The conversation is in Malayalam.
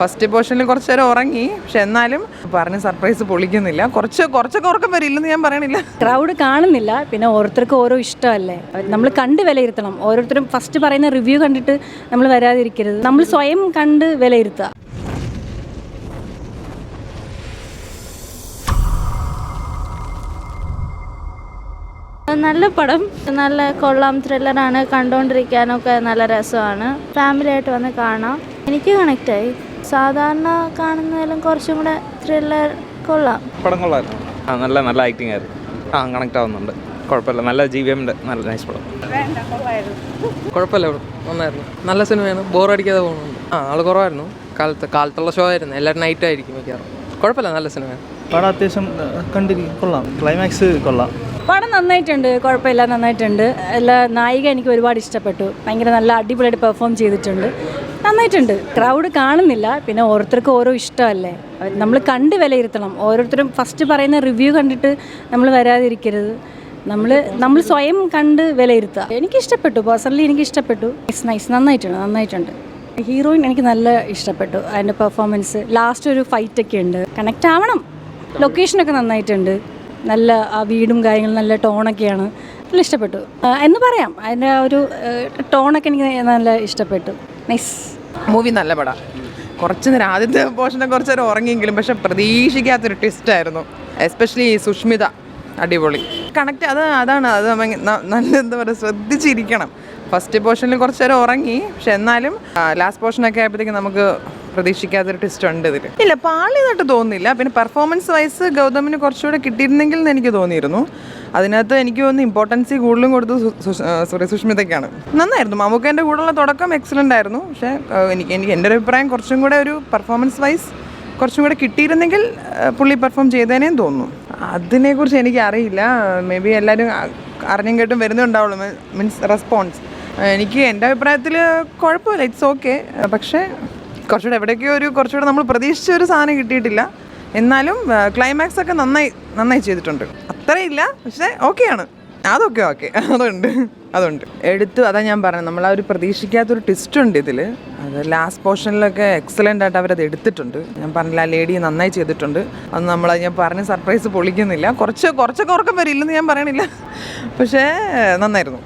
ഫസ്റ്റ് പോർഷനിൽ കുറച്ച് നേരം ഉറങ്ങി, പക്ഷെ എന്നാലും പറഞ്ഞ സർപ്രൈസ് പൊളിക്കുന്നില്ല. കുറച്ചൊക്കെ ഉറക്കം വരില്ലെന്ന് ഞാൻ പറയണില്ല. ക്രൗഡ് കാണുന്നില്ല, പിന്നെ ഓരോരുത്തർക്കും ഓരോ ഇഷ്ടമല്ലേ, നമ്മൾ കണ്ട് വിലയിരുത്തണം. ഓരോരുത്തരും ഫസ്റ്റ് പറയുന്ന റിവ്യൂ കണ്ടിട്ട് നമ്മൾ വരാതിരിക്കരുത്, നമ്മൾ സ്വയം കണ്ട് വിലയിരുത്തുക. നല്ല പടം, നല്ല കൊള്ളാം, ത്രില്ലറാണ്, കണ്ടുകൊണ്ടിരിക്കാനൊക്കെ നല്ല രസമാണ്. ഫാമിലിയായിട്ട് വന്ന് കാണാം. എനിക്ക് കണക്റ്റായി. സാധാരണ കാണുന്നതിലും കുറച്ചും കൂടെ ത്രില്ലർ കൊള്ളാം. പടം കൊള്ളായിരുന്നു. നല്ല ആക്ടിങ് ആയിരുന്നു. കണക്ട് ആവുന്നുണ്ട്. കുഴപ്പമില്ല, നല്ല GVM ഉണ്ട്. നല്ല നൈസ് പടം. കുഴപ്പമില്ല, നന്നായിരുന്നു. നല്ല സിനിമയാണ്, ബോറടിക്കാതെ പോകുന്നുണ്ട്. ആൾ കുറവായിരുന്നു. കാലത്തുള്ള ഷോ ആയിരുന്നു, എല്ലാവരും നൈറ്റ് ആയിരിക്കും മിക്കവാറും. കുഴപ്പമില്ല, നല്ല സിനിമയാണ്. പടം അത്യാവശ്യം കണ്ടിരിക്കും, കൊള്ളാം. ക്ലൈമാക്സ് കൊള്ളാം. പടം നന്നായിട്ടുണ്ട്, കുഴപ്പമില്ല, നന്നായിട്ടുണ്ട്. എല്ലാ നായിക എനിക്ക് ഒരുപാട് ഇഷ്ടപ്പെട്ടു. ഭയങ്കര നല്ല അടിപൊളിയായിട്ട് പെർഫോം ചെയ്തിട്ടുണ്ട്, നന്നായിട്ടുണ്ട്. ക്രൗഡ് കാണുന്നില്ല, പിന്നെ ഓരോരുത്തർക്കും ഓരോ ഇഷ്ടമല്ലേ, നമ്മൾ കണ്ട് വിലയിരുത്തണം. ഓരോരുത്തരും ഫസ്റ്റ് പറയുന്ന റിവ്യൂ കണ്ടിട്ട് നമ്മൾ വരാതിരിക്കരുത്, നമ്മൾ സ്വയം കണ്ട് വിലയിരുത്തുക. എനിക്കിഷ്ടപ്പെട്ടു, പേഴ്സണലി എനിക്കിഷ്ടപ്പെട്ടു. നൈസ്, നന്നായിട്ടുണ്ട്. ഹീറോയിൻ എനിക്ക് നല്ല ഇഷ്ടപ്പെട്ടു, അതിൻ്റെ പെർഫോമൻസ്. ലാസ്റ്റ് ഒരു ഫൈറ്റൊക്കെ ഉണ്ട്, കണക്റ്റ് ആവണം. ലൊക്കേഷനൊക്കെ നന്നായിട്ടുണ്ട്, നല്ല ആ വീടും കാര്യങ്ങളും നല്ല ടോണൊക്കെയാണ്, നല്ല ഇഷ്ടപ്പെട്ടു എന്ന് പറയാം. അതിൻ്റെ ആ ഒരു ടോണൊക്കെ എനിക്ക് നല്ല ഇഷ്ടപ്പെട്ടു. നൈസ് മൂവി നല്ല പടം. കുറച്ച് നേരം ആദ്യത്തെ പോർഷനെ കുറച്ച് നേരം ഉറങ്ങിയെങ്കിലും പക്ഷെ പ്രതീക്ഷിക്കാത്തൊരു ട്വിസ്റ്റായിരുന്നു. എസ്പെഷ്യലി സുഷ്മിത അടിപൊളി കണക്ട്. അതാണ് നല്ല എന്താ പറയുക, ശ്രദ്ധിച്ചിരിക്കണം. ഫസ്റ്റ് പോർഷനിൽ കുറച്ച് നേരം ഉറങ്ങി, പക്ഷെ എന്നാലും ലാസ്റ്റ് പോർഷനൊക്കെ ആയപ്പോഴത്തേക്കും നമുക്ക് പ്രതീക്ഷിക്കാത്തൊരു ട്വിസ്റ്റ് ഉണ്ട് ഇതിൽ. ഇല്ല, പാളിയതായിട്ട് തോന്നുന്നില്ല. പിന്നെ പെർഫോമൻസ് വൈസ് ഗൗതമിന് കുറച്ചുകൂടെ കിട്ടിയിരുന്നെങ്കിൽ എന്ന് എനിക്ക് തോന്നിയിരുന്നു. അതിനകത്ത് എനിക്ക് തോന്നുന്നു ഇമ്പോർട്ടൻസ് കൂടുതലും കൊടുത്തത് സുഷ്മിതയ്ക്കാണ്. നന്നായിരുന്നു. മമ്മൂക്കേൻ്റെ കൂടെയുള്ള തുടക്കം എക്സലൻ്റ് ആയിരുന്നു. പക്ഷേ എനിക്ക് എൻ്റെ ഒരു അഭിപ്രായം കുറച്ചും കൂടെ ഒരു പെർഫോമൻസ് വൈസ് കുറച്ചും കൂടെ കിട്ടിയിരുന്നെങ്കിൽ പുള്ളി പെർഫോം ചെയ്തേനേന്ന് തോന്നുന്നു. അതിനെക്കുറിച്ച് എനിക്ക് അറിയില്ല. മേ ബി എല്ലാവരും അറിഞ്ഞും കേട്ടും വരുന്നുണ്ടാവുള്ളൂ, മീൻസ് റെസ്പോൺസ്. എനിക്ക് എൻ്റെ അഭിപ്രായത്തിൽ കുഴപ്പമില്ല, ഇറ്റ്സ് ഓക്കെ. പക്ഷേ കുറച്ചുകൂടെ എവിടേക്കോ കുറച്ചുകൂടെ നമ്മൾ പ്രതീക്ഷിച്ച ഒരു സാധനം കിട്ടിയിട്ടില്ല. എന്നാലും ക്ലൈമാക്സ് ഒക്കെ നന്നായി ചെയ്തിട്ടുണ്ട്. അത്രയില്ല, പക്ഷേ ഓക്കെയാണ്. അതൊക്കെ ഓക്കെ, അതുണ്ട് അതാ ഞാൻ പറഞ്ഞത്, നമ്മൾ ആ ഒരു പ്രതീക്ഷിക്കാത്തൊരു ട്വിസ്റ്റ് ഉണ്ട് ഇതിൽ. അത് ലാസ്റ്റ് പോർഷനിലൊക്കെ എക്സലൻ്റ് ആയിട്ട് അവരത് എടുത്തിട്ടുണ്ട്. ഞാൻ പറഞ്ഞില്ല, ആ ലേഡി നന്നായി ചെയ്തിട്ടുണ്ട്. അത് ഞാൻ പറഞ്ഞ സർപ്രൈസ് പൊളിക്കുന്നില്ല. കുറച്ചൊക്കെ ഉറക്കം വരില്ലെന്ന് ഞാൻ പറയണില്ല, പക്ഷേ നന്നായിരുന്നു.